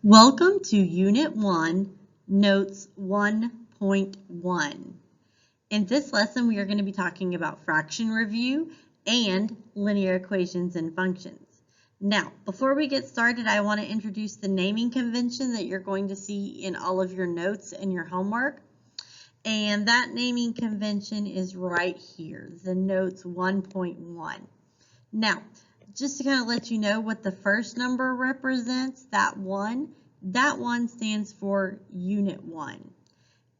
Welcome to Unit 1, Notes 1.1. In this lesson, we are going to be talking about fraction review and linear equations and functions. Now, before we get started, I want to introduce the naming convention that you're going to see in all of your notes and your homework. And that naming convention is right here, the Notes 1.1. Now, just to kind of let you know what the first number represents, that one stands for Unit 1.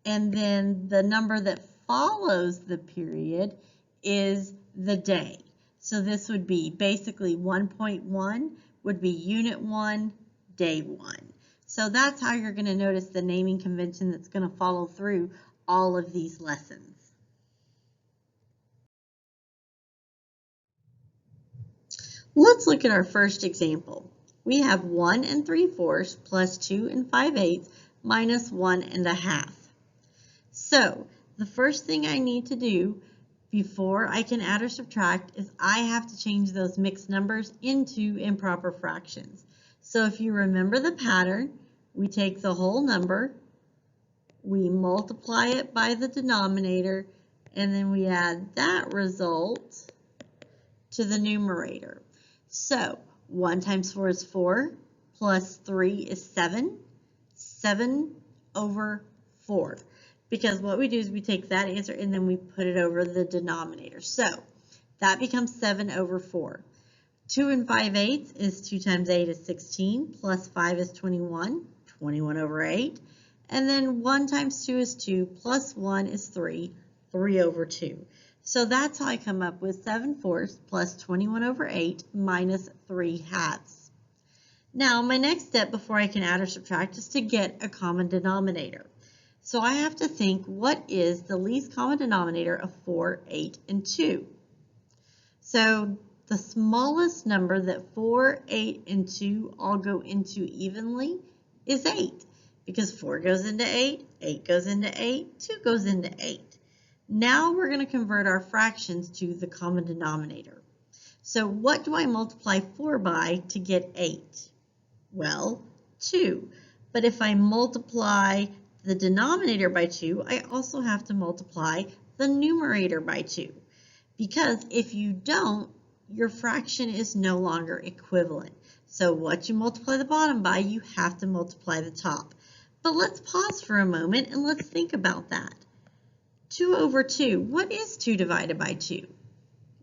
And then the number that follows the period is the day. So this would be basically 1.1 would be Unit 1, Day 1. So that's how you're going to notice the naming convention that's going to follow through all of these lessons. Let's look at our first example. We have 1 3/4 plus 2 5/8 minus 1 1/2. So the first thing I need to do before I can add or subtract is I have to change those mixed numbers into improper fractions. So if you remember the pattern, we take the whole number, we multiply it by the denominator, and then we add that result to the numerator. So 1 times 4 is 4, plus 3 is 7, 7 over 4. Because what we do is we take that answer and then we put it over the denominator. So that becomes 7 over 4. 2 5/8 is 2 times 8 is 16, plus 5 is 21, 21 over 8. And then 1 times 2 is 2, plus 1 is 3, 3 over 2. So that's how I come up with 7/4 plus 21 over 8 minus 3/2. Now, my next step before I can add or subtract is to get a common denominator. So I have to think, what is the least common denominator of 4, 8, and 2? So the smallest number that 4, 8, and 2 all go into evenly is 8. Because 4 goes into 8, 8 goes into 8, 2 goes into 8. Now we're going to convert our fractions to the common denominator. So what do I multiply 4 by to get 8? Well, 2. But if I multiply the denominator by 2, I also have to multiply the numerator by 2. Because if you don't, your fraction is no longer equivalent. So what you multiply the bottom by, you have to multiply the top. But let's pause for a moment and let's think about that. 2 over 2. What is 2 divided by 2?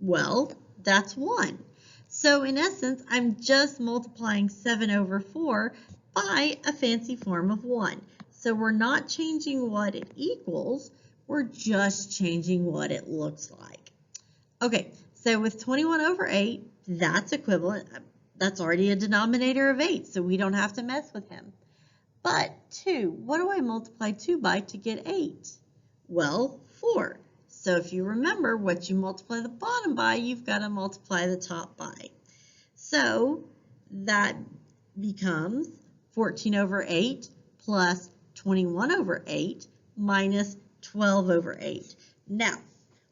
Well, that's 1. So in essence, I'm just multiplying 7 over 4 by a fancy form of 1. So we're not changing what it equals, we're just changing what it looks like. Okay, so with 21 over 8, that's equivalent. That's already a denominator of 8, so we don't have to mess with him. But 2, what do I multiply 2 by to get 8? Well, 4. So if you remember what you multiply the bottom by, you've got to multiply the top by. So that becomes 14 over 8 plus 21 over 8 minus 12 over 8. Now,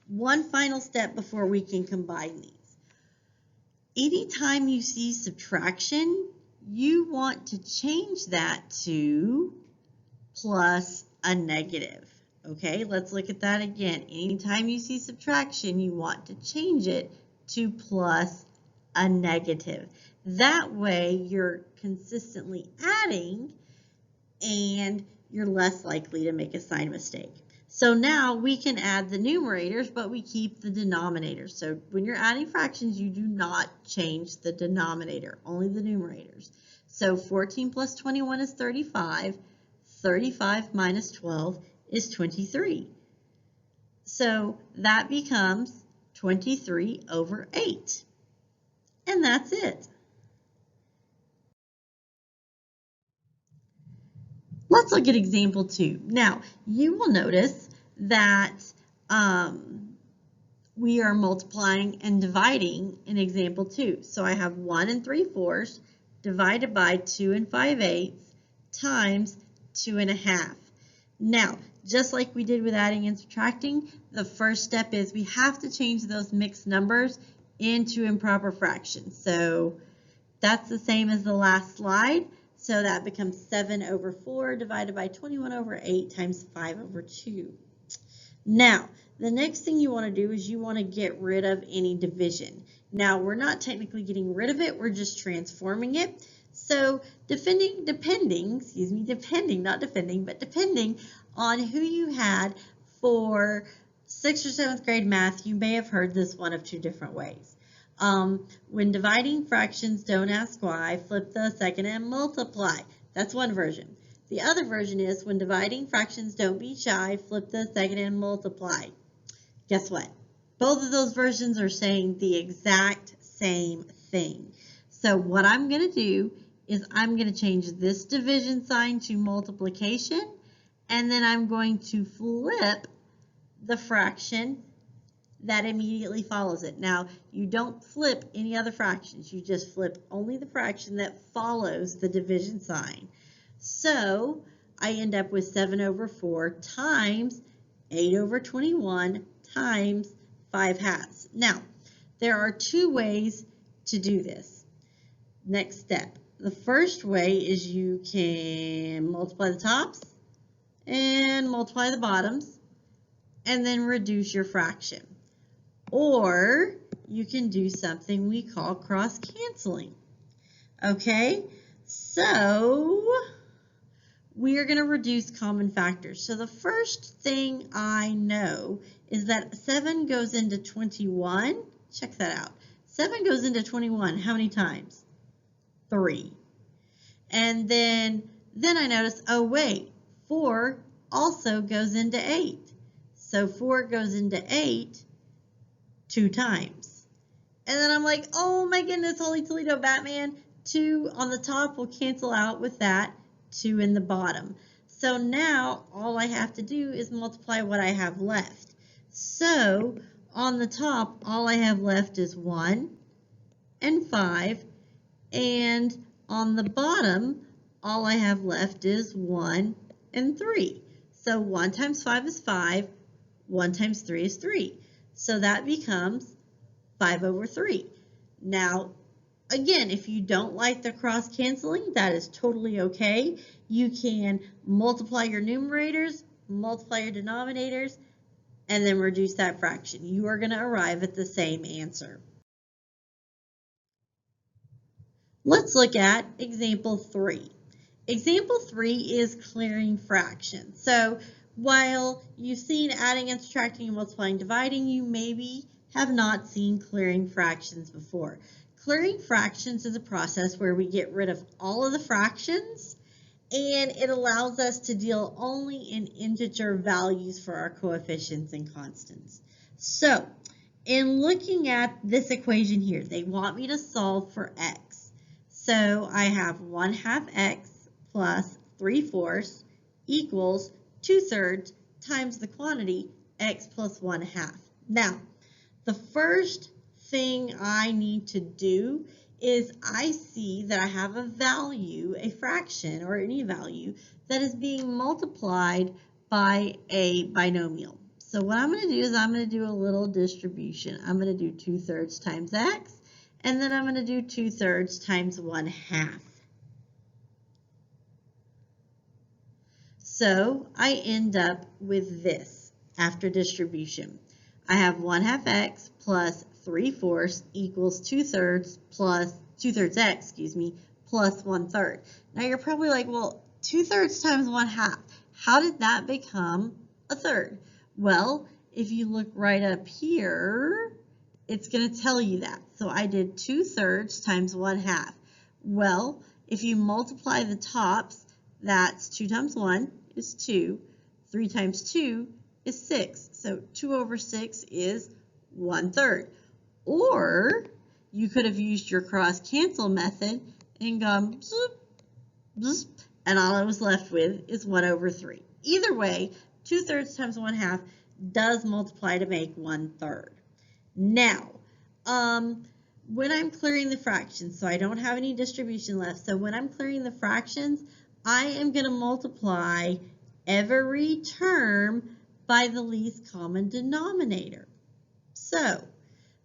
one final step before we can combine these. Anytime you see subtraction, you want to change that to plus a negative. Okay, let's look at that again. Anytime you see subtraction, you want to change it to plus a negative. That way, you're consistently adding and you're less likely to make a sign mistake. So now we can add the numerators, but we keep the denominators. So when you're adding fractions, you do not change the denominator, only the numerators. So 14 plus 21 is 35. 35 minus 12 is 23. So that becomes 23 over 8. And that's it. Let's look at example 2. Now, you will notice that we are multiplying and dividing in example 2. So I have 1 3/4 divided by 2 5/8 times 2 1/2. Now, just like we did with adding and subtracting, the first step is we have to change those mixed numbers into improper fractions. So that's the same as the last slide. So that becomes 7 over 4 divided by 21 over 8 times 5 over 2. Now, the next thing you want to do is you want to get rid of any division. Now, we're not technically getting rid of it, we're just transforming it. So depending on who you had for 6th or 7th grade math, you may have heard this one of two different ways. When dividing fractions, don't ask why, flip the second and multiply. That's one version. The other version is when dividing fractions, don't be shy, flip the second and multiply. Guess what? Both of those versions are saying the exact same thing. So what I'm going to do is I'm going to change this division sign to multiplication, and then I'm going to flip the fraction that immediately follows it. Now, you don't flip any other fractions. You just flip only the fraction that follows the division sign. So I end up with 7 over 4 times 8 over 21 times 5/2. Now, there are two ways to do this. Next step. The first way is you can multiply the tops and multiply the bottoms and then reduce your fraction. Or you can do something we call cross-canceling. Okay, so we are going to reduce common factors. So the first thing I know is that 7 goes into 21. Check that out. 7 goes into 21 how many times? 3. And then I notice, oh wait, 4 also goes into 8. So 4 goes into 8 2 times. And then I'm like, oh my goodness, Holy Toledo Batman, 2 on the top will cancel out with that 2 in the bottom. So now all I have to do is multiply what I have left. So on the top, all I have left is 1 and 5. And on the bottom, all I have left is 1 and 3. So 1 times 5 is 5. 1 times 3 is 3. So that becomes 5 over 3. Now, again, if you don't like the cross-canceling, that is totally okay. You can multiply your numerators, multiply your denominators, and then reduce that fraction. You are going to arrive at the same answer. Let's look at example 3. Example 3 is clearing fractions. So while you've seen adding and subtracting and multiplying, dividing, you maybe have not seen clearing fractions before. Clearing fractions is a process where we get rid of all of the fractions, and it allows us to deal only in integer values for our coefficients and constants. So in looking at this equation here, they want me to solve for x. So I have 1/2 x plus 3/4 equals 2/3 times the quantity x plus 1/2. Now, the first thing I need to do is I see that I have a value, a fraction, or any value that is being multiplied by a binomial. So what I'm going to do is I'm going to do a little distribution. I'm going to do 2/3 times x, and then I'm going to do 2/3 times 1/2. So I end up with this after distribution. I have 1/2 x plus 3/4 equals 2/3 plus 2/3 x, plus 1/3. Now you're probably like, well, 2/3 times 1/2, how did that become a third? Well, if you look right up here, it's going to tell you that. So I did 2/3 times 1/2. Well, if you multiply the tops, that's 2 times 1 is 2. 3 times 2 is 6. So 2 over 6 is 1/3. Or you could have used your cross-cancel method and gone zoop, zoop, and all I was left with is 1 over 3. Either way, 2/3 times 1/2 does multiply to make 1/3. Now, when I'm clearing the fractions, so I don't have any distribution left, so when I'm clearing the fractions, I am going to multiply every term by the least common denominator. So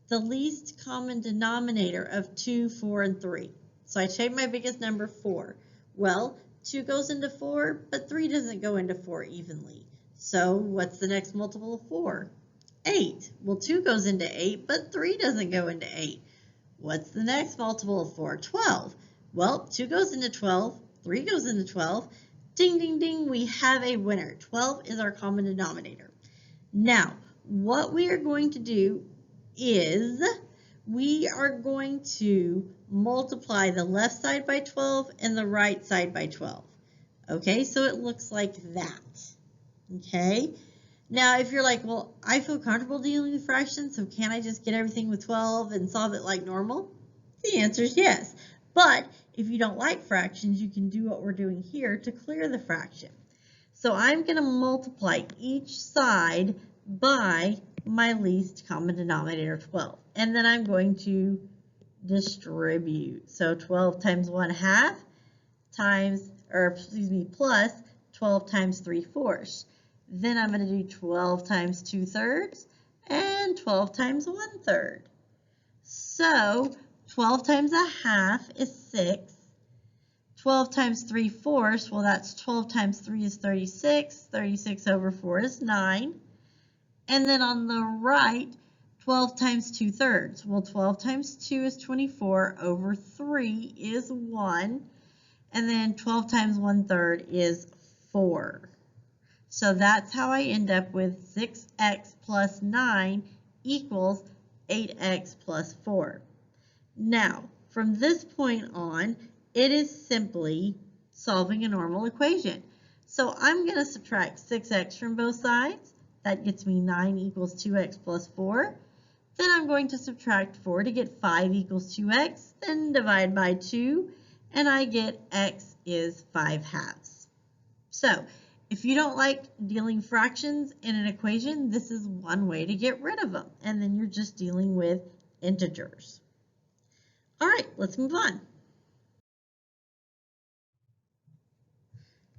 the least common denominator of 2, 4, and 3. So I take my biggest number, 4. Well, 2 goes into 4, but 3 doesn't go into 4 evenly. So what's the next multiple of 4? 8. Well, 2 goes into 8, but 3 doesn't go into 8. What's the next multiple of 4? 12. Well, 2 goes into 12, 3 goes into 12. Ding, ding, ding, we have a winner. 12 is our common denominator. Now, what we are going to do is we are going to multiply the left side by 12 and the right side by 12. Okay, so it looks like that. Okay, now if you're like, well, I feel comfortable dealing with fractions, so can't I just get everything with 12 and solve it like normal? The answer is yes. But if you don't like fractions, you can do what we're doing here to clear the fraction. So I'm going to multiply each side by my least common denominator, 12. And then I'm going to distribute. So 12 times 1/2 times, plus 12 times 3/4. Then I'm going to do 12 times 2/3 and 12 times 1/3. So 12 times 1/2 is 6. 12 times 3/4, well, that's 12 times 3 is 36. 36 over 4 is 9. And then on the right, 12 times 2/3. Well, 12 times 2 is 24 over 3 is 1. And then 12 times 1/3 is 4. So that's how I end up with 6x plus 9 equals 8x plus 4. Now, from this point on, it is simply solving a normal equation. So I'm going to subtract 6x from both sides. That gets me 9 equals 2x plus 4. Then I'm going to subtract 4 to get 5 equals 2x. Then divide by 2, and I get x is 5/2. So if you don't like dealing fractions in an equation, this is one way to get rid of them. And then you're just dealing with integers. All right, let's move on.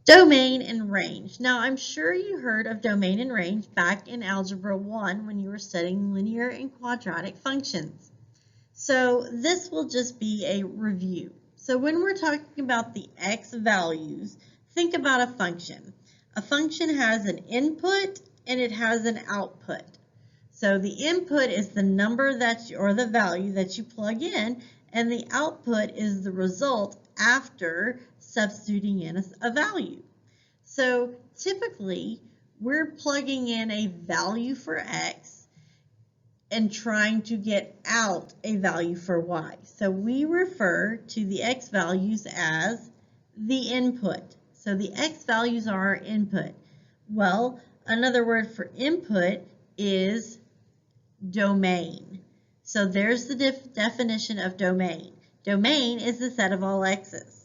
Domain and range. Now, I'm sure you heard of domain and range back in Algebra 1 when you were studying linear and quadratic functions. So this will just be a review. So when we're talking about the x values, think about a function. A function has an input and it has an output. So the input is the number or the value that you plug in, and the output is the result after substituting in a value. So typically, we're plugging in a value for x and trying to get out a value for y. So we refer to the x values as the input. So the x values are our input. Well, another word for input is domain. So there's the definition of domain. Domain is the set of all x's.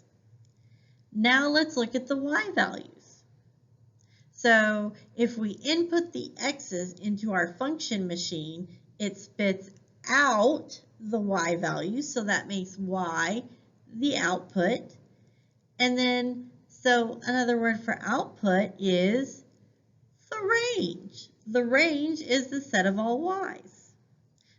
Now let's look at the y values. So if we input the x's into our function machine, it spits out the y values, so that makes y the output. And then, so another word for output is the range. The range is the set of all y's.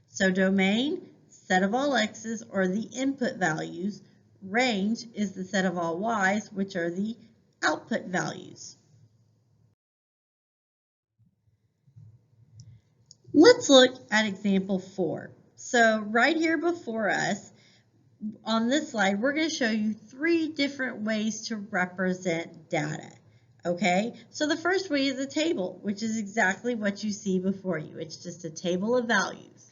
So domain, set of all x's, or the input values. Range is the set of all y's, which are the output values. Let's look at example 4. So right here before us, on this slide, we're going to show you 3 different ways to represent data. Okay, so the first way is a table, which is exactly what you see before you. It's just a table of values.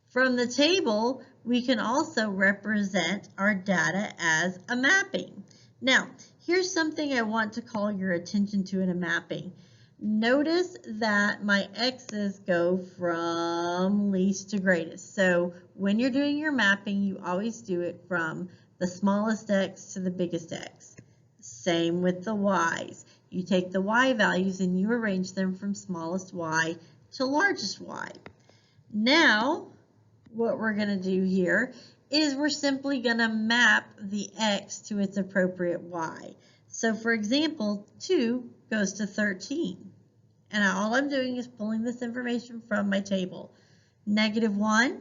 From the table, we can also represent our data as a mapping. Now, here's something I want to call your attention to in a mapping. Notice that my x's go from least to greatest. So when you're doing your mapping, you always do it from the smallest x to the biggest x. Same with the y's. You take the y values and you arrange them from smallest y to largest y. Now, what we're going to do here is we're simply going to map the x to its appropriate y. So for example, 2 goes to 13. And all I'm doing is pulling this information from my table. -1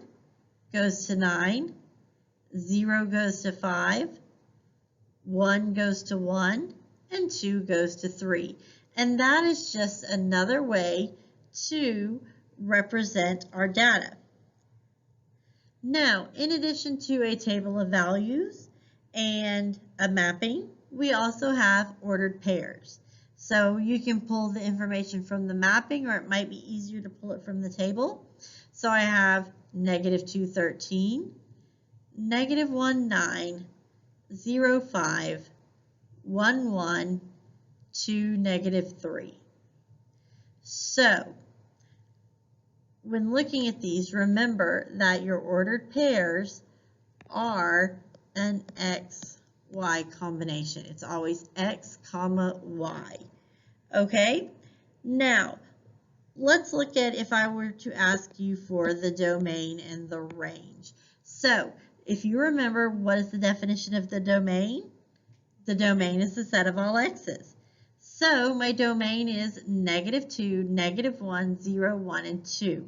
goes to 9. 0 goes to 5. 1 goes to 1, and 2 goes to 3. And that is just another way to represent our data. Now, in addition to a table of values and a mapping, we also have ordered pairs. So you can pull the information from the mapping, or it might be easier to pull it from the table. So I have -2, 13, -1, 9, 0, 5, 1, 1, 2, -3. So when looking at these, remember that your ordered pairs are an X-Y combination. It's always X, Y. Okay? Now, let's look at if I were to ask you for the domain and the range. So, if you remember, what is the definition of the domain? The domain is the set of all x's. So, my domain is -2, -1, 0, 1, and 2.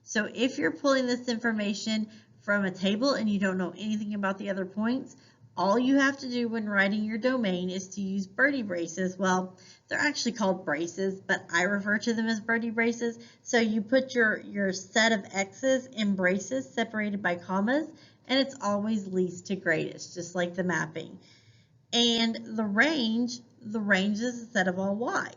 So if you're pulling this information from a table and you don't know anything about the other points, all you have to do when writing your domain is to use birdie braces. Well, they're actually called braces, but I refer to them as birdie braces. So you put your set of x's in braces separated by commas, and it's always least to greatest, just like the mapping. And the range is a set of all y's.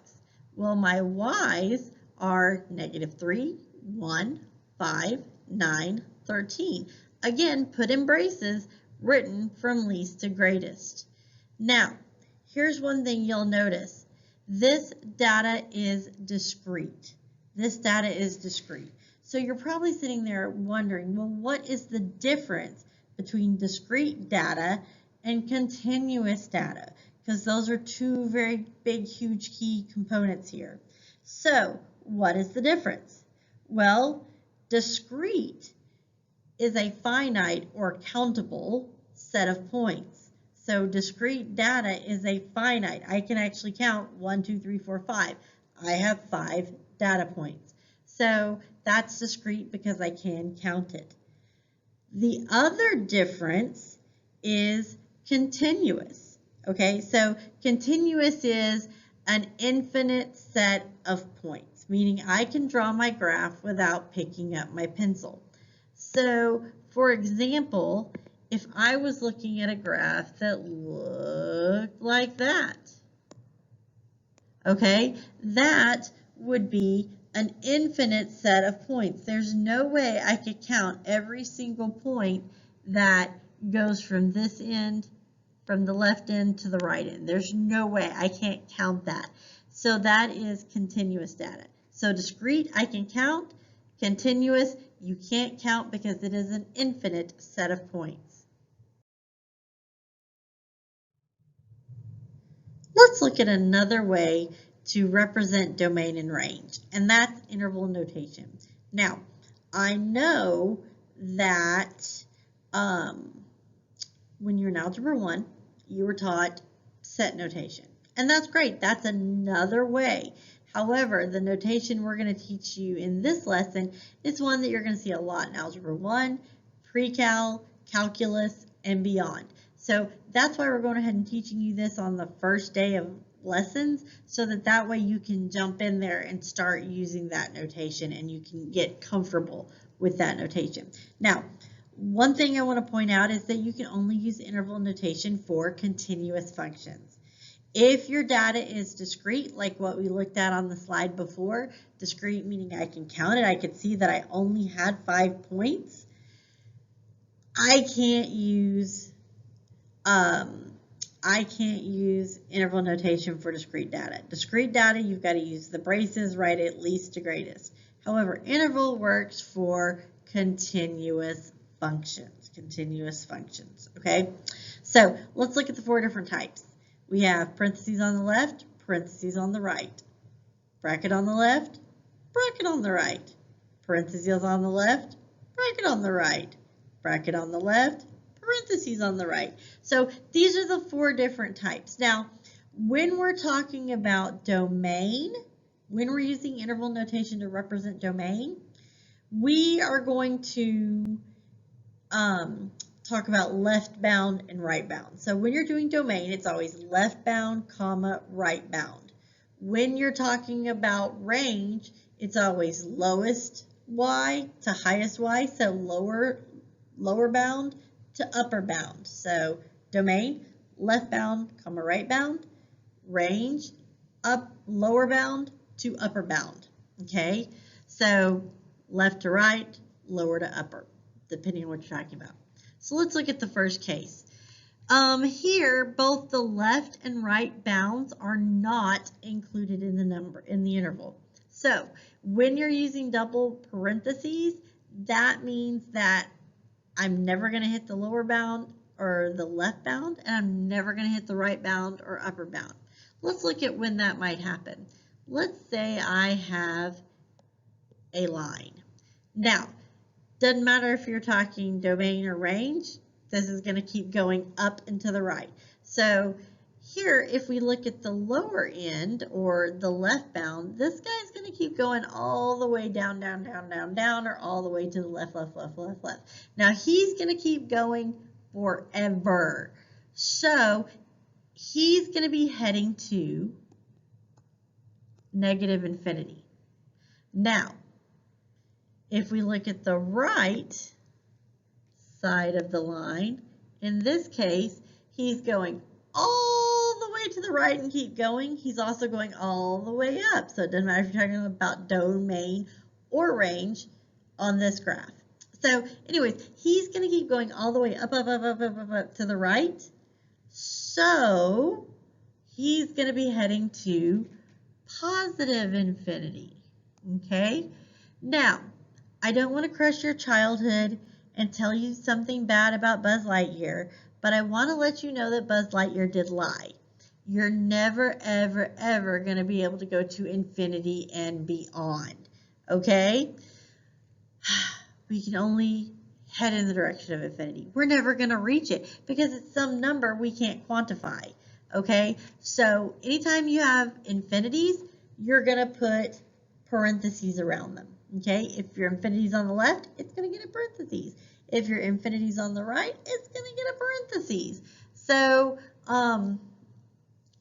Well, my y's are -3, 1, 5, 9, 13. Again, put in braces, written from least to greatest. Now, here's one thing you'll notice. This data is discrete. This data is discrete. So you're probably sitting there wondering, well, what is the difference between discrete data and continuous data? Because those are two very big, huge key components here. So, what is the difference? Well, discrete is a finite or countable set of points. So discrete data is a finite. I can actually count 1, 2, 3, 4, 5. I have 5 data points. So that's discrete because I can count it. The other difference is continuous. Okay, so continuous is an infinite set of points, meaning I can draw my graph without picking up my pencil. So, for example, if I was looking at a graph that looked like that, okay, that would be an infinite set of points. There's no way I could count every single point that goes from this end, from the left end to the right end. There's no way. I can't count that. So that is continuous data. So discrete, I can count. Continuous, you can't count because it is an infinite set of points. Let's look at another way to represent domain and range, and that's interval notation. Now, I know that when you're in Algebra 1, you were taught set notation, and that's great. That's another way. However, the notation we're going to teach you in this lesson is one that you're going to see a lot in Algebra 1, Pre-Cal, Calculus, and beyond. So that's why we're going ahead and teaching you this on the first day of lessons, so that way you can jump in there and start using that notation and you can get comfortable with that notation. Now, one thing I want to point out is that you can only use interval notation for continuous functions. If your data is discrete, like what we looked at on the slide before, discrete meaning I can count it, I could see that I only had 5 points, I can't use interval notation for discrete data. Discrete data, you've got to use the braces, right, at least to greatest. However, interval works for continuous functions, okay? So let's look at the 4 different types. We have parentheses on the left, parentheses on the right, bracket on the left, bracket on the right, parentheses on the left, bracket on the right, bracket on the left, parentheses on the right. So these are the 4 different types. Now, when we're talking about domain, when we're using interval notation to represent domain, we are going to talk about left bound and right bound. So when you're doing domain, it's always left bound, comma, right bound. When you're talking about range, it's always lowest y to highest y, so lower bound to upper bound. So domain, left bound, comma, right bound. Range, lower bound to upper bound. Okay, so left to right, lower to upper, depending on what you're talking about. So let's look at the first case. Here, both the left and right bounds are not included in the interval. So when you're using double parentheses, that means that I'm never going to hit the lower bound or the left bound, and I'm never going to hit the right bound or upper bound. Let's look at when that might happen. Let's say I have a line. Now, doesn't matter if you're talking domain or range, this is going to keep going up and to the right. So here, if we look at the lower end or the left bound, this guy's going to keep going all the way down, down, down, down, down, or all the way to the left, left, left, left, left. Now he's going to keep going forever. So he's going to be heading to negative infinity. Now, if we look at the right side of the line, in this case, he's going all the way to the right and keep going. He's also going all the way up. So it doesn't matter if you're talking about domain or range on this graph. So anyways, he's going to keep going all the way up, up, up, up, up, up, up to the right. So he's going to be heading to positive infinity. Okay? Now, I don't want to crush your childhood and tell you something bad about Buzz Lightyear, but I want to let you know that Buzz Lightyear did lie. You're never, ever, ever going to be able to go to infinity and beyond. Okay? We can only head in the direction of infinity. We're never going to reach it because it's some number we can't quantify. Okay? So anytime you have infinities, you're going to put parentheses around them. Okay? If your infinity is on the left, it's going to get a parentheses. If your infinity is on the right, it's going to get a parentheses. So,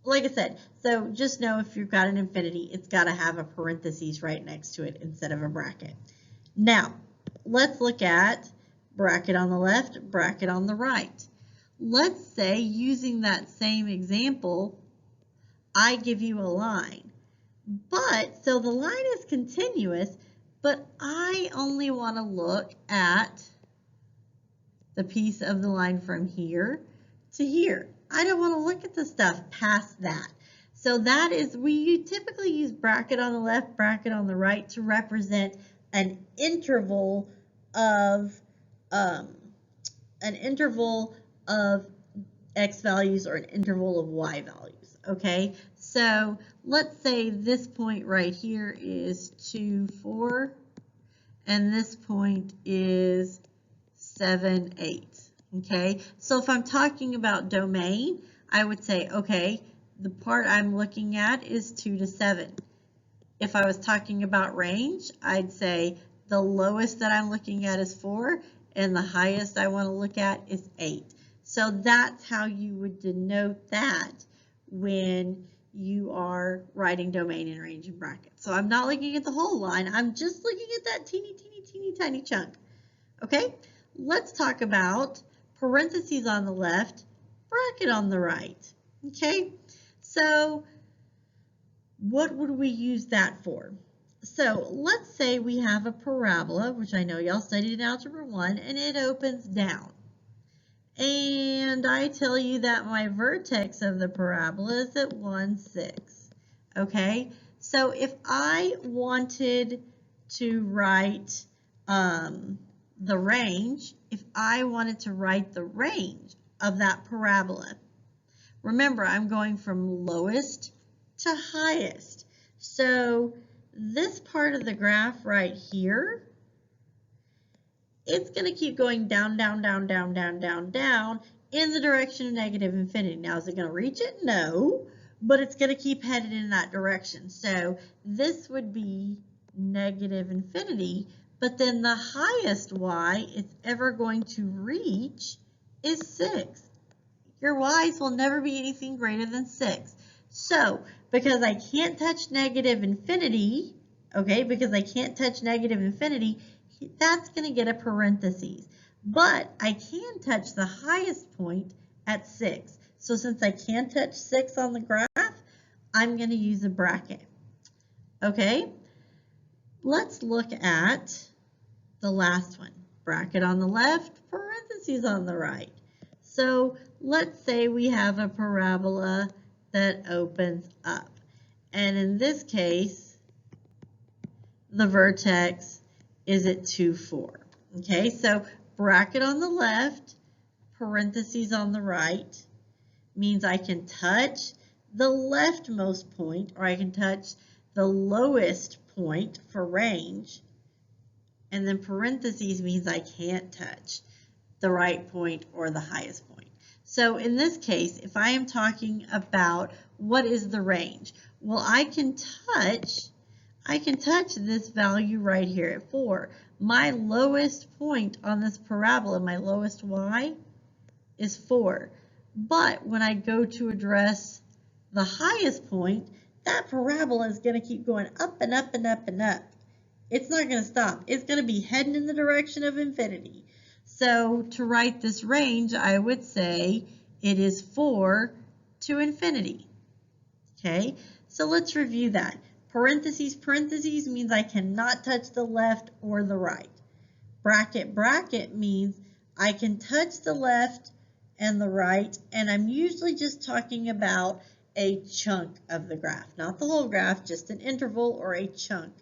like I said, so just know if you've got an infinity, it's got to have a parentheses right next to it instead of a bracket. Now, let's look at bracket on the left, bracket on the right. Let's say, using that same example, I give you a line. But, so the line is continuous, but I only want to look at the piece of the line from here to here. I don't want to look at the stuff past that. So that is, we typically use bracket on the left, bracket on the right to represent an interval of x values or an interval of y values. Okay, so let's say this point right here is 2, 4, and this point is 7, 8. Okay, so if I'm talking about domain, I would say, okay, the part I'm looking at is 2 to 7. If I was talking about range, I'd say the lowest that I'm looking at is 4, and the highest I want to look at is 8. So that's how you would denote that when you are writing domain and range and bracket. So I'm not looking at the whole line, I'm just looking at that teeny, teeny, teeny, tiny chunk. Okay, let's talk about parentheses on the left, bracket on the right. Okay, so what would we use that for? So let's say we have a parabola, which I know y'all studied in Algebra 1, and it opens down. And I tell you that my vertex of the parabola is at 1, 6. Okay, so if I wanted to write the range, if I wanted to write the range of that parabola, remember I'm going from lowest to highest. So this part of the graph right here, it's going to keep going down, down, down, down, down, down, down in the direction of negative infinity. Now, is it going to reach it? No, but it's going to keep headed in that direction. So this would be negative infinity, but then the highest y it's ever going to reach is 6. Your y's will never be anything greater than 6. So, because I can't touch negative infinity, okay, because I can't touch negative infinity, that's going to get a parentheses. But I can touch the highest point at 6. So since I can't touch 6 on the graph, I'm going to use a bracket. Okay, let's look at the last one. Bracket on the left, parentheses on the right. So let's say we have a parabola that opens up. And in this case, the vertex is at 2, 4. Okay, so bracket on the left, parentheses on the right, means I can touch the leftmost point, or I can touch the lowest point for range. And then parentheses means I can't touch the right point or the highest point. So in this case, if I am talking about what is the range, well, I can touch this value right here at 4. My lowest point on this parabola, my lowest y, is 4. But when I go to address the highest point, that parabola is going to keep going up and up and up and up. It's not going to stop. It's going to be heading in the direction of infinity. So to write this range, I would say it is 4 to infinity. Okay, so let's review that. Parentheses, parentheses means I cannot touch the left or the right. Bracket, bracket means I can touch the left and the right, and I'm usually just talking about a chunk of the graph, not the whole graph, just an interval or a chunk.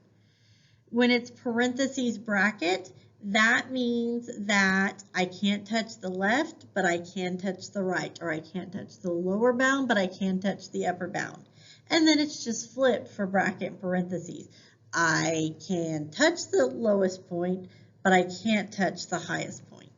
When it's parentheses bracket, that means that I can't touch the left, but I can touch the right, or I can't touch the lower bound, but I can touch the upper bound. And then it's just flipped for bracket and parentheses. I can touch the lowest point, but I can't touch the highest point.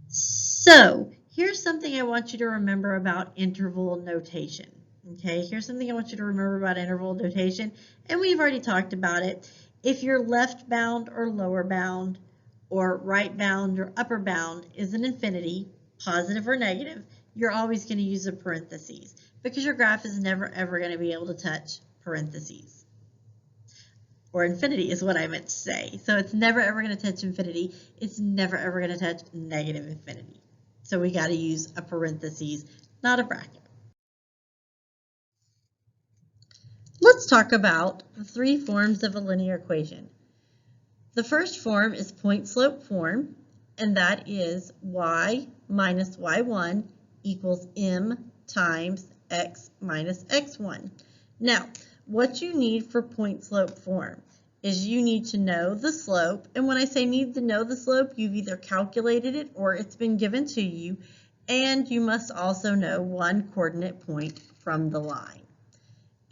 So here's something I want you to remember about interval notation. Okay, here's something I want you to remember about interval notation, and we've already talked about it. If your left bound or lower bound or right bound or upper bound is an infinity, positive or negative, you're always going to use a parentheses because your graph is never ever going to be able to touch parentheses. Or infinity is what I meant to say. So it's never ever going to touch infinity. It's never ever going to touch negative infinity. So we got to use a parentheses, not a bracket. Let's talk about the 3 forms of a linear equation. The first form is point-slope form, and that is y minus y1 equals m times x minus x1. Now, what you need for point-slope form is you need to know the slope, and when I say need to know the slope, you've either calculated it or it's been given to you, and you must also know one coordinate point from the line.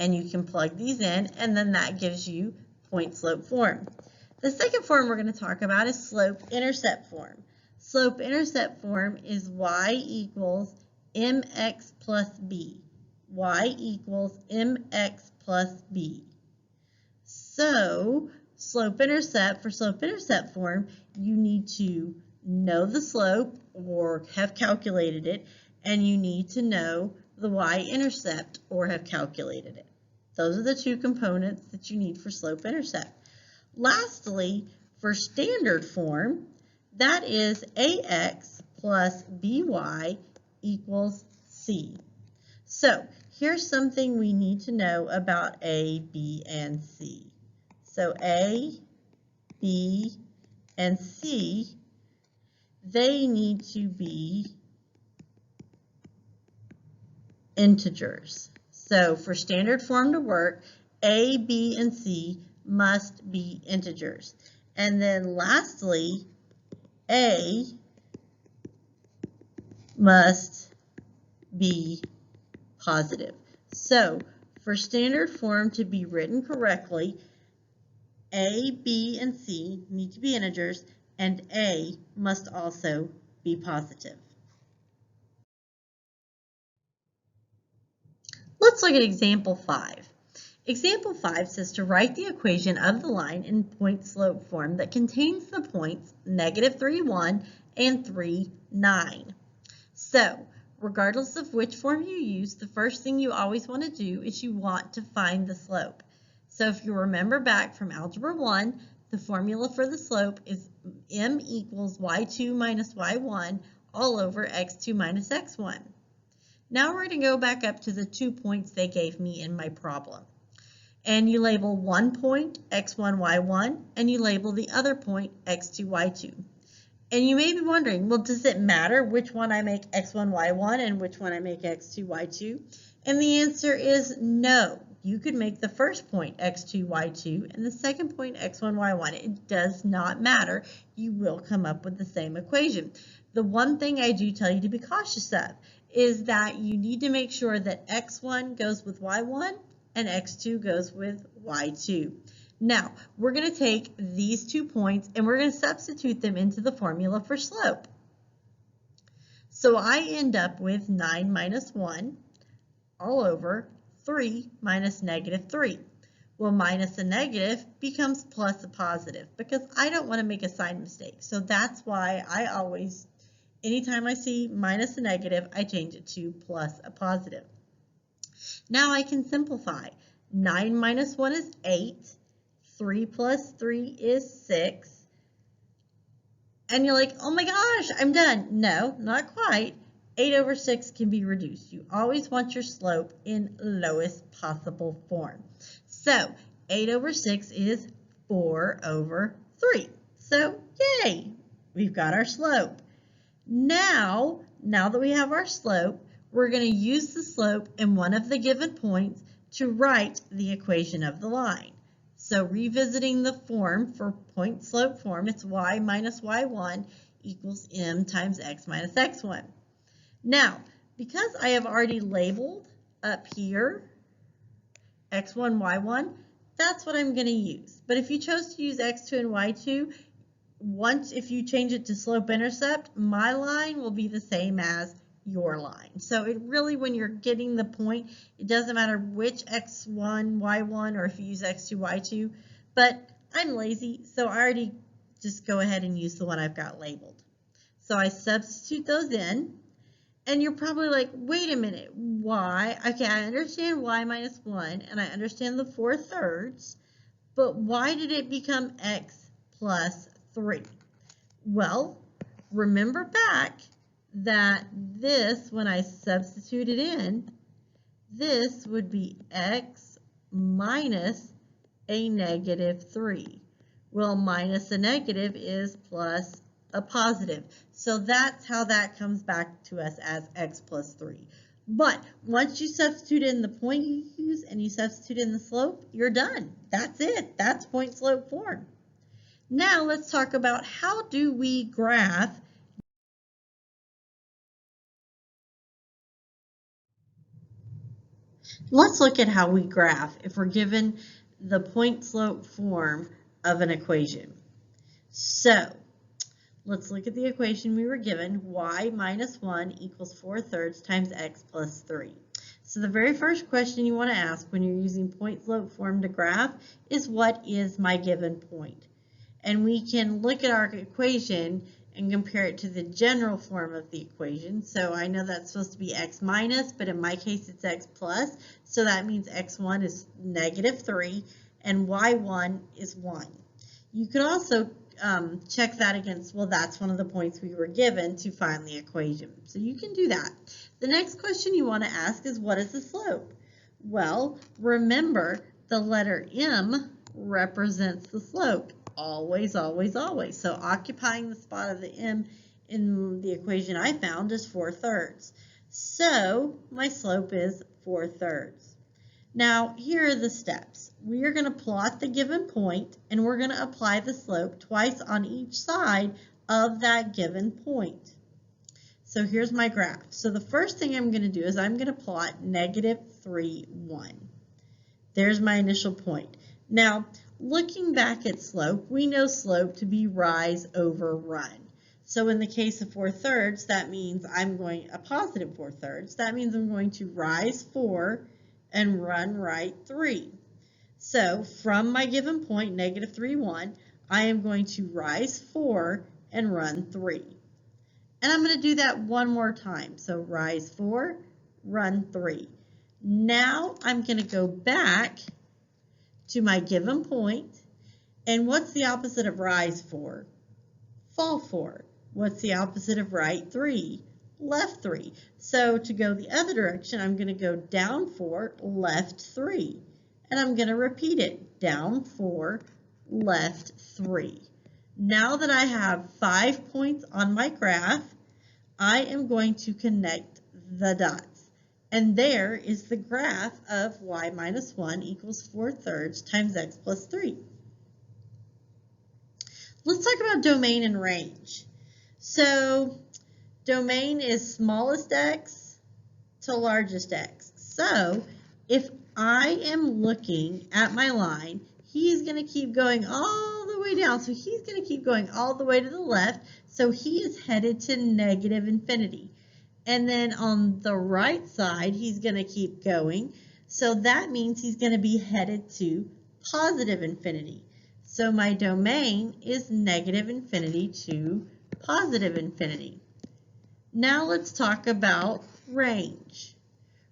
And you can plug these in, and then that gives you point-slope form. The second form we're going to talk about is slope-intercept form. Slope-intercept form is y equals mx plus b. Y equals mx plus b. So, slope-intercept, for slope-intercept form, you need to know the slope or have calculated it, and you need to know the y-intercept or have calculated it. Those are the 2 components that you need for slope-intercept. Lastly, for standard form, that is ax plus by equals c. So here's something we need to know about a, b, and c. So a, b, and c, they need to be integers. So for standard form to work, a, b, and c must be integers. And then lastly, a must be positive. So for standard form to be written correctly, a, b, and c need to be integers, and a must also be positive. Let's look at example 5. Example 5 says to write the equation of the line in point-slope form that contains the points -3, 1 and 3, 9. So, regardless of which form you use, the first thing you always want to do is you want to find the slope. So if you remember back from Algebra 1, the formula for the slope is m equals y2 minus y1 all over x2 minus x1. Now we're going to go back up to the 2 points they gave me in my problem. And you label one point x1, y1, and you label the other point x2, y2. And you may be wondering, well, does it matter which one I make x1, y1 and which one I make x2, y2? And the answer is no. You could make the first point x2, y2 and the second point x1, y1. It does not matter. You will come up with the same equation. The one thing I do tell you to be cautious of is that you need to make sure that x1 goes with y1 and x2 goes with y2. Now, we're going to take these 2 points and we're going to substitute them into the formula for slope. So I end up with 9 minus 1 all over 3 minus -3. Well, minus a negative becomes plus a positive because I don't want to make a sign mistake. So that's why I always, anytime I see minus a negative, I change it to plus a positive. Now I can simplify. 9 minus 1 is 8. 3 plus 3 is 6. And you're like, oh my gosh, I'm done. No, not quite. 8 over 6 can be reduced. You always want your slope in lowest possible form. So 8 over 6 is 4 over 3. So yay, we've got our slope. Now that we have our slope, we're going to use the slope in one of the given points to write the equation of the line. So revisiting the form for point slope form, it's y minus y1 equals m times x minus x1. Now, because I have already labeled up here x1, y1, that's what I'm going to use. But if you chose to use x2 and y2, if you change it to slope-intercept, my line will be the same as your line. So it really, when you're getting the point, it doesn't matter which x1, y1, or if you use x2, y2, but I'm lazy, so I already just go ahead and use the one I've got labeled. So I substitute those in, and you're probably like, wait a minute, why? Okay, I understand y minus 1, and I understand the 4/3, but why did it become x plus 3? Well, remember back that this, when I substitute it in, this would be x minus a -3. Well, minus a negative is plus a positive. So that's how that comes back to us as x plus 3. But once you substitute in the point you use and you substitute in the slope, you're done. That's it. That's point slope form. Now let's talk about how do we graph Let's look at how we graph if we're given the point slope form of an equation. So let's look at the equation we were given, y minus 1 equals 4/3 times x plus 3. So the very first question you want to ask when you're using point slope form to graph is, what is my given point? And we can look at our equation and compare it to the general form of the equation. So I know that's supposed to be x minus, but in my case it's x plus. So that means x1 is -3 and y1 is 1. You could also check that against, well, that's one of the points we were given to find the equation. So you can do that. The next question you want to ask is, what is the slope? Well, remember the letter m represents the slope. Always, always, always. So occupying the spot of the m in the equation I found is 4/3. So my slope is 4/3. Now here are the steps. We are going to plot the given point and we're going to apply the slope twice on each side of that given point. So here's my graph. So the first thing I'm going to do is I'm going to plot -3, 1. There's my initial point. Now, looking back at slope, we know slope to be rise over run. So in the case of 4/3, that means a positive 4/3. That means I'm going to rise 4 and run right 3. So from my given point, negative 3, 1, I am going to rise 4 and run 3. And I'm going to do that one more time. So rise 4, run 3. Now I'm going to go back to my given point. And what's the opposite of rise 4? Fall 4. What's the opposite of right 3? Left 3. So to go the other direction, I'm going to go down 4, left 3. And I'm going to repeat it. Down 4, left 3. Now that I have 5 points on my graph, I am going to connect the dots. And there is the graph of y minus 1 equals 4/3 times x plus 3. Let's talk about domain and range. So domain is smallest x to largest x. So if I am looking at my line, he's going to keep going all the way down. So he's going to keep going all the way to the left. So he is headed to negative infinity. And then on the right side, he's going to keep going. So that means he's going to be headed to positive infinity. So my domain is negative infinity to positive infinity. Now let's talk about range.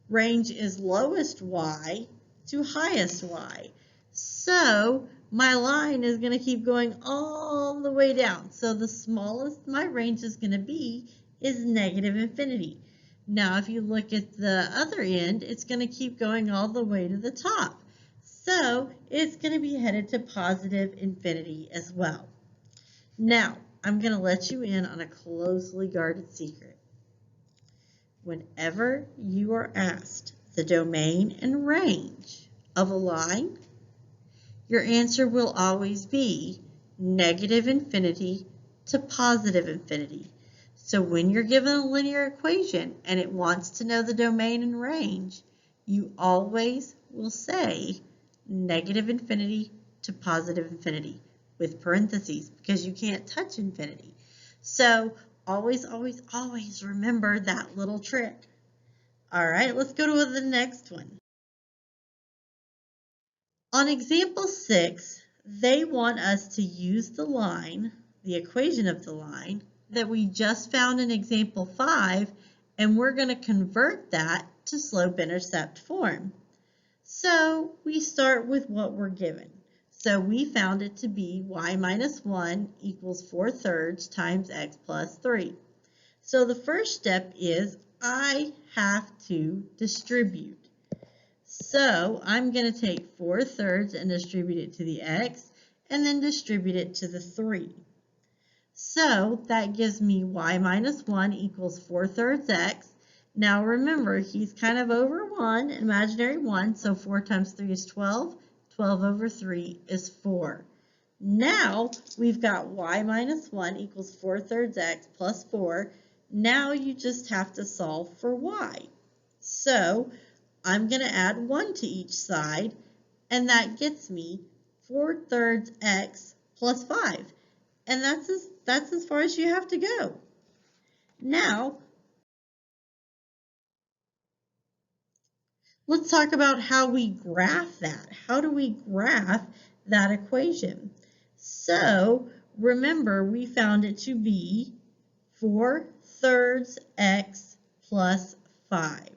Range is lowest y to highest y. So my line is going to keep going all the way down. So the smallest my range is going to be is negative infinity. Now if you look at the other end, it's going to keep going all the way to the top. So it's going to be headed to positive infinity as well. Now I'm going to let you in on a closely guarded secret. Whenever you are asked the domain and range of a line, your answer will always be negative infinity to positive infinity. So when you're given a linear equation and it wants to know the domain and range, you always will say negative infinity to positive infinity with parentheses because you can't touch infinity. So always, always, always remember that little trick. All right, let's go to the next one. On example 6, they want us to use the line, the equation of the line, that we just found in example 5, and we're going to convert that to slope-intercept form. So we start with what we're given. So we found it to be y minus 1 equals 4/3 times x plus 3. So the first step is I have to distribute. So I'm going to take 4/3 and distribute it to the x, and then distribute it to the 3. So that gives me y minus 1 equals 4/3 x. Now remember, he's kind of over 1, imaginary 1, so 4 times 3 is 12. 12 over 3 is 4. Now we've got y minus 1 equals 4/3 x plus 4. Now you just have to solve for y. So I'm going to add 1 to each side, and that gets me 4/3 x plus 5. And that's as far as you have to go. Now, let's talk about how we graph that. How do we graph that equation? So, remember, we found it to be 4/3 x plus 5.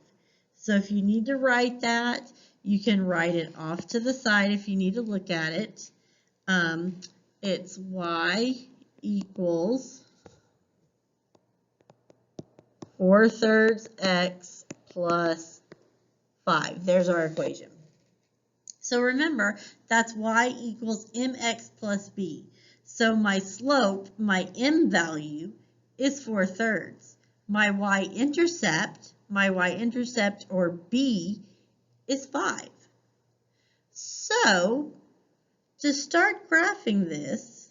So if you need to write that, you can write it off to the side if you need to look at it. It's y equals 4/3 x plus 5. There's our equation. So remember, that's y equals mx plus b. So my slope, my m value, is 4/3. My y-intercept or b, is 5. So to start graphing this,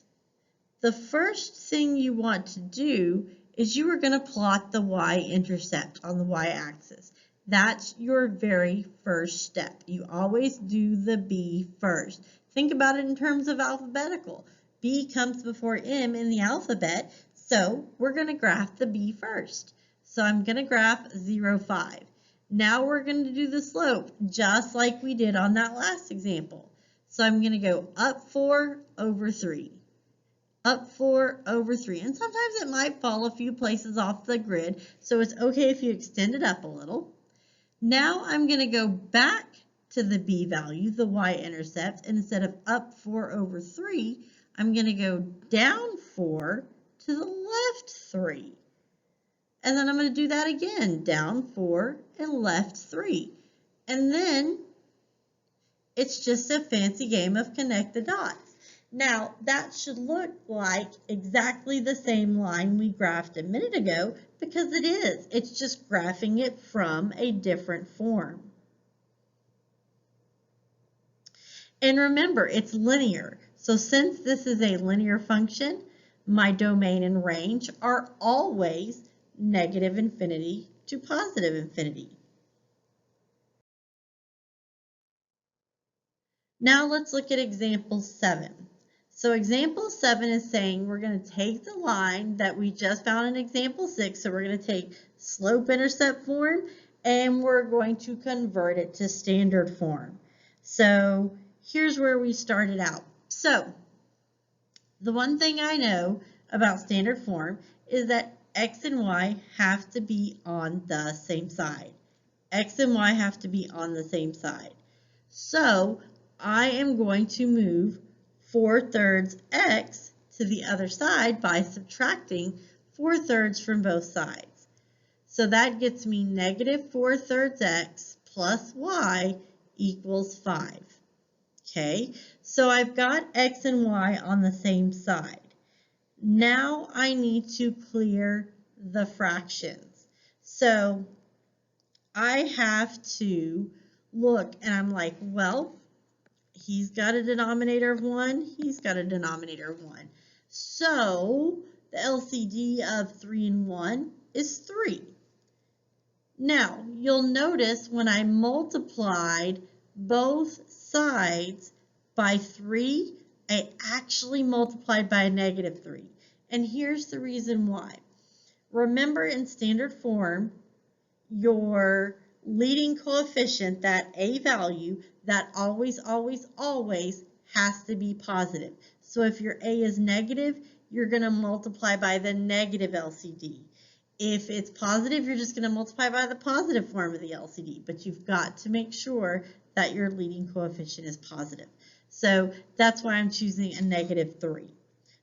the first thing you want to do is you are going to plot the y-intercept on the y-axis. That's your very first step. You always do the b first. Think about it in terms of alphabetical. B comes before M in the alphabet, so we're going to graph the b first. So I'm going to graph 0, 5. Now we're going to do the slope just like we did on that last example. So I'm going to go up 4 over 3. Up 4 over 3. And sometimes it might fall a few places off the grid, so it's okay if you extend it up a little. Now I'm going to go back to the b value, the y-intercept, and instead of up 4 over 3, I'm going to go down 4 to the left 3. And then I'm going to do that again, down 4 and left 3. And then it's just a fancy game of connect the dots. Now, that should look like exactly the same line we graphed a minute ago, because it is. It's just graphing it from a different form. And remember, it's linear. So since this is a linear function, my domain and range are always negative infinity to positive infinity. Now let's look at example 7. So example 7 is saying we're going to take the line that we just found in example 6. So we're going to take slope-intercept form and we're going to convert it to standard form. So here's where we started out. So the one thing I know about standard form is that x and y have to be on the same side. X and y have to be on the same side. So I am going to move 4/3 x to the other side by subtracting 4/3 from both sides. So that gets me negative 4/3 x plus y equals 5. Okay, so I've got x and y on the same side. Now I need to clear the fractions. So I have to look and I'm like, well, he's got a denominator of 1, he's got a denominator of 1. So the LCD of 3 and 1 is 3. Now, you'll notice when I multiplied both sides by 3, I actually multiplied by a negative 3. And here's the reason why. Remember, in standard form, your leading coefficient, that a value, that always has to be positive. So if your a is negative, you're going to multiply by the negative LCD. If it's positive, you're just going to multiply by the positive form of the LCD, but you've got to make sure that your leading coefficient is positive. So that's why I'm choosing a negative 3.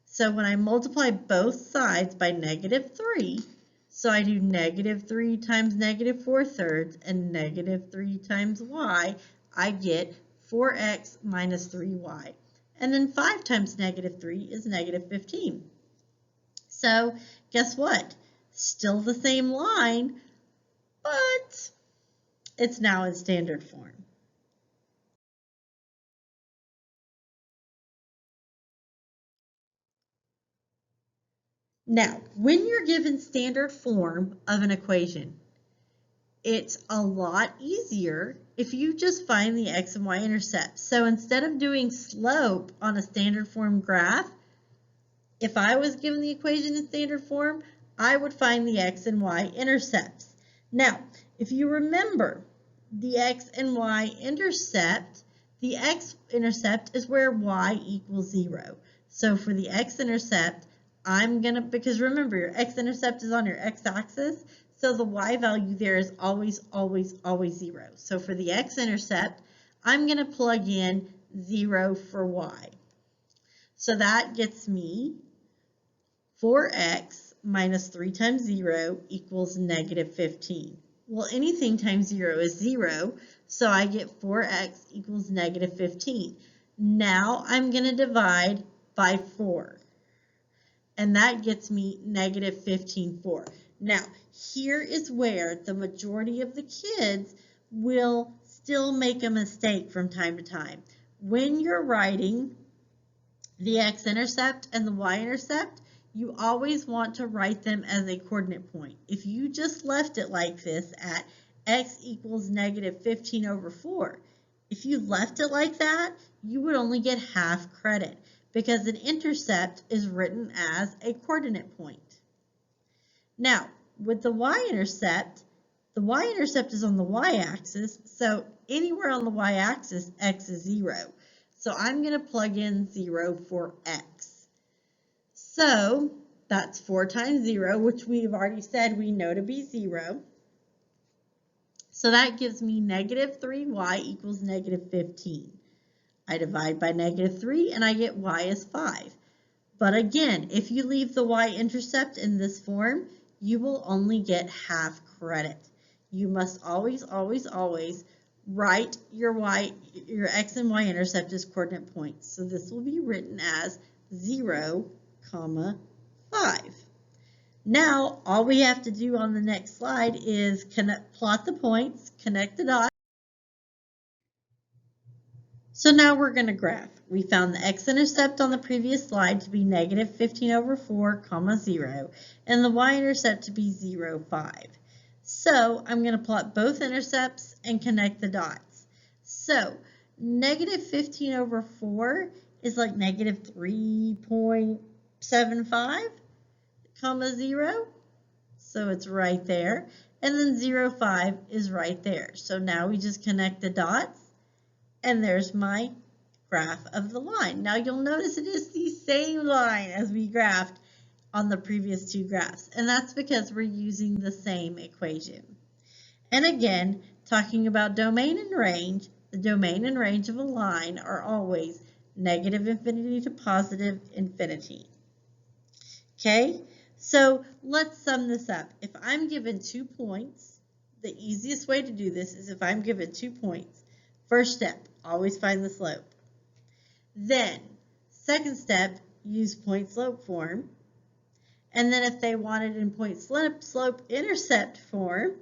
So when I multiply both sides by negative 3, so I do negative 3 times negative 4/3 and negative 3 times y, I get 4x minus 3y. And then 5 times negative 3 is negative 15. So guess what? Still the same line, but it's now in standard form. Now, when you're given standard form of an equation, it's a lot easier if you just find the x and y-intercepts. So instead of doing slope on a standard form graph, if I was given the equation in standard form, I would find the x and y-intercepts. Now, if you remember the x and y-intercept, the x-intercept is where y equals 0. So for the x-intercept, I'm going to, because remember, your x-intercept is on your x-axis, so the y value there is always 0. So for the x-intercept, I'm going to plug in 0 for y. So that gets me 4x minus 3 times 0 equals negative 15. Well, anything times 0 is 0, so I get 4x equals negative 15. Now I'm going to divide by 4. And that gets me negative 15/4. Now, here is where the majority of the kids will still make a mistake from time to time. When you're writing the x-intercept and the y-intercept, you always want to write them as a coordinate point. If you just left it like this at x equals negative 15/4, if you left it like that, you would only get half credit, because an intercept is written as a coordinate point. Now, with the y-intercept is on the y-axis, so anywhere on the y-axis, x is 0. So I'm going to plug in 0 for x. So that's 4 times 0, which we've already said we know to be 0. So that gives me negative 3y equals negative 15. I divide by negative 3 and I get y is 5. But again, if you leave the y-intercept in this form, you will only get half credit. You must always, always, always write your x and y-intercept as coordinate points. So this will be written as 0, 5. Now, all we have to do on the next slide is plot the points, connect the dots. So now we're going to graph. We found the x-intercept on the previous slide to be negative 15 over 4, 0, and the y-intercept to be 0, 5. So I'm going to plot both intercepts and connect the dots. So negative 15 over 4 is like negative 3.75, 0. So it's right there. And then 0, 5 is right there. So now we just connect the dots. And there's my graph of the line. Now you'll notice it is the same line as we graphed on the previous two graphs. And that's because we're using the same equation. And again, talking about domain and range, the domain and range of a line are always negative infinity to positive infinity. Okay, so let's sum this up. If I'm given 2 points, the easiest way to do this is if I'm given 2 points. First step, always find the slope. Then, second step, use point-slope form. And then if they want it in point-slope-intercept form,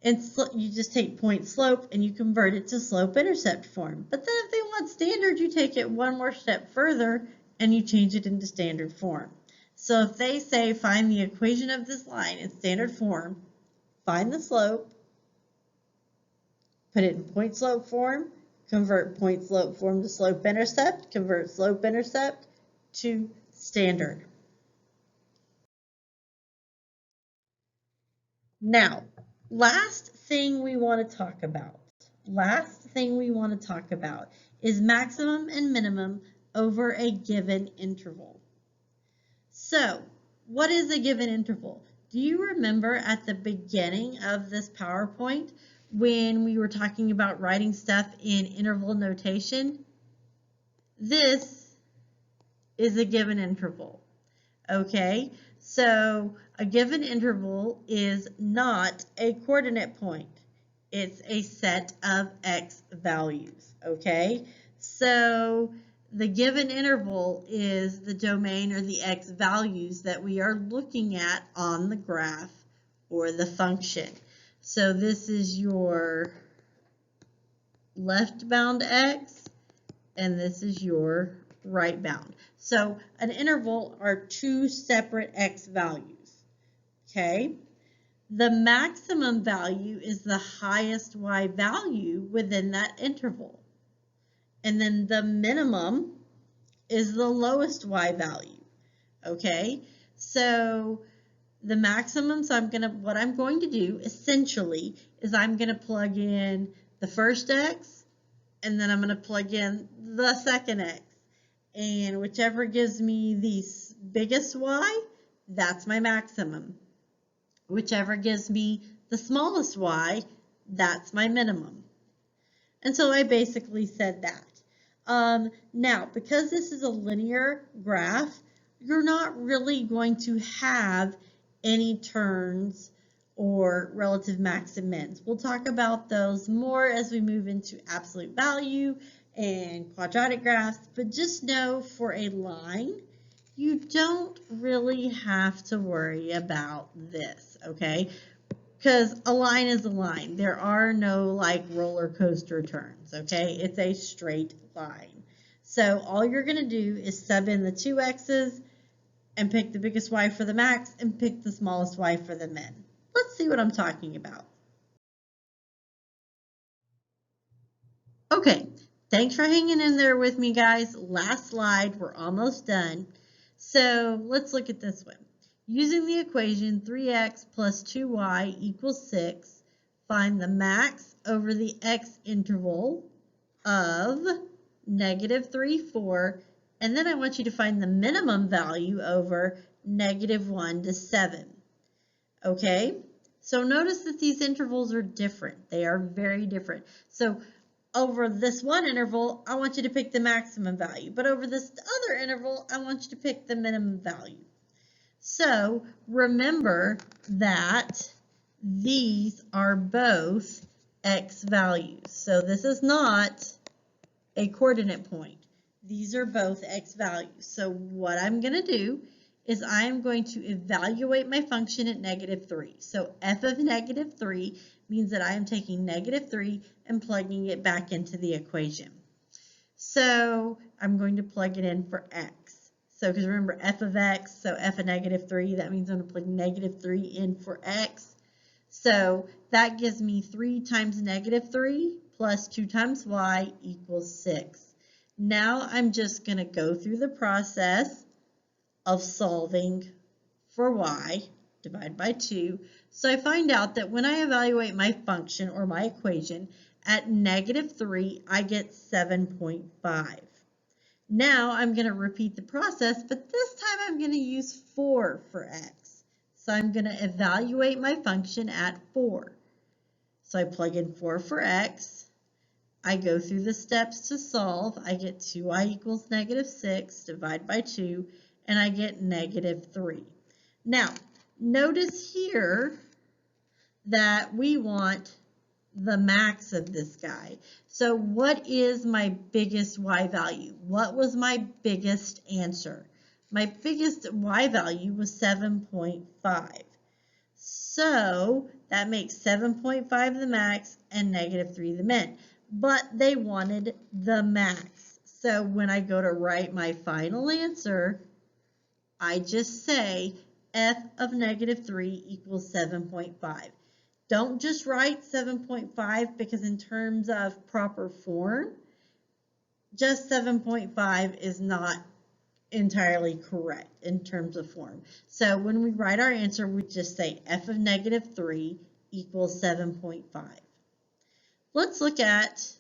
you just take point-slope and you convert it to slope-intercept form. But then if they want standard, you take it one more step further and you change it into standard form. So if they say find the equation of this line in standard form, find the slope, put it in point-slope form, convert point-slope form to slope-intercept, convert slope-intercept to standard. Now, last thing we want to talk about is maximum and minimum over a given interval. So, what is a given interval? Do you remember at the beginning of this PowerPoint when we were talking about writing stuff in interval notation? This is a given interval. Okay, so a given interval is not a coordinate point. It's a set of x values. Okay, so the given interval is the domain or the x values that we are looking at on the graph or the function. So this is your left bound x, and this is your right bound. So an interval are two separate x values. Okay? The maximum value is the highest y value within that interval. And then the minimum is the lowest y value. Okay? So the maximum, what I'm going to do essentially is I'm going to plug in the first x and then I'm going to plug in the second x. And whichever gives me the biggest y, that's my maximum. Whichever gives me the smallest y, that's my minimum. And so I basically said that. Now, because this is a linear graph, you're not really going to have any terms or relative max and mins. We'll talk about those more as we move into absolute value and quadratic graphs, but just know for a line, you don't really have to worry about this, okay? Because a line is a line. There are no like roller coaster turns, okay? It's a straight line. So all you're going to do is sub in the two x's and pick the biggest y for the max and pick the smallest y for the min. Let's see what I'm talking about. Okay, thanks for hanging in there with me, guys. Last slide, we're almost done. So let's look at this one. Using the equation 3x plus 2y equals 6, find the max over the x interval of -3, 4, and then I want you to find the minimum value over -1 to 7. Okay, so notice that these intervals are different. They are very different. So over this one interval, I want you to pick the maximum value, but over this other interval, I want you to pick the minimum value. So remember that these are both x values. So this is not a coordinate point. These are both x values. So what I'm going to do is I am going to evaluate my function at -3. So f of -3 means that I am taking -3 and plugging it back into the equation. So I'm going to plug it in for x. So because remember f of x, so f of -3, that means I'm going to plug -3 in for x. So that gives me 3 times -3 plus 2 times y equals 6. Now I'm just going to go through the process of solving for y, divide by 2. So I find out that when I evaluate my function or my equation at -3, I get 7.5. Now I'm going to repeat the process, but this time I'm going to use 4 for x. So I'm going to evaluate my function at 4. So I plug in 4 for x. I go through the steps to solve. I get 2y equals -6, divide by 2, and I get -3. Now, notice here that we want the max of this guy. So what is my biggest y value? What was my biggest answer? My biggest y value was 7.5. So that makes 7.5 the max and -3 the min. But they wanted the max. So when I go to write my final answer, I just say f of -3 equals 7.5. Don't just write 7.5 because in terms of proper form, just 7.5 is not entirely correct in terms of form. So when we write our answer, we just say f of -3 equals 7.5. Let's look at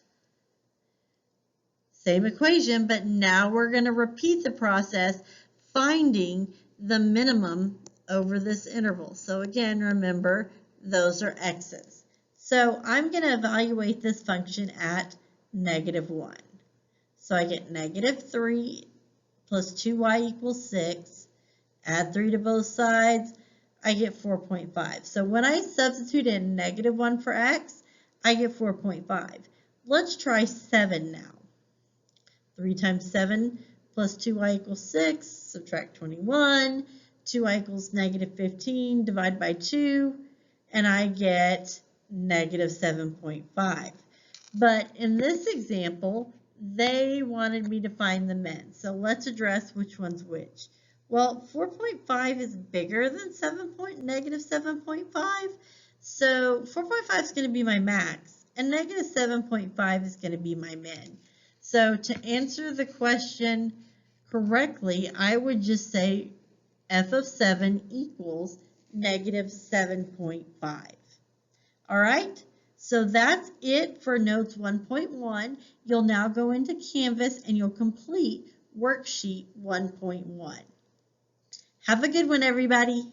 same equation, but now we're going to repeat the process finding the minimum over this interval. So again, remember, those are x's. So I'm going to evaluate this function at -1. So I get -3 plus 2y equals 6. Add 3 to both sides. I get 4.5. So when I substitute in -1 for x, I get 4.5. Let's try 7 now. 3 times 7 plus 2y equals 6. Subtract 21. 2y equals -15. Divide by 2. And I get -7.5. But in this example, they wanted me to find the min. So let's address which one's which. Well, 4.5 is bigger than -7.5. So 4.5 is going to be my max, and -7.5 is going to be my min. So to answer the question correctly, I would just say f of 7 equals -7.5. All right, so that's it for Notes 1.1. You'll now go into Canvas and you'll complete Worksheet 1.1. Have a good one, everybody.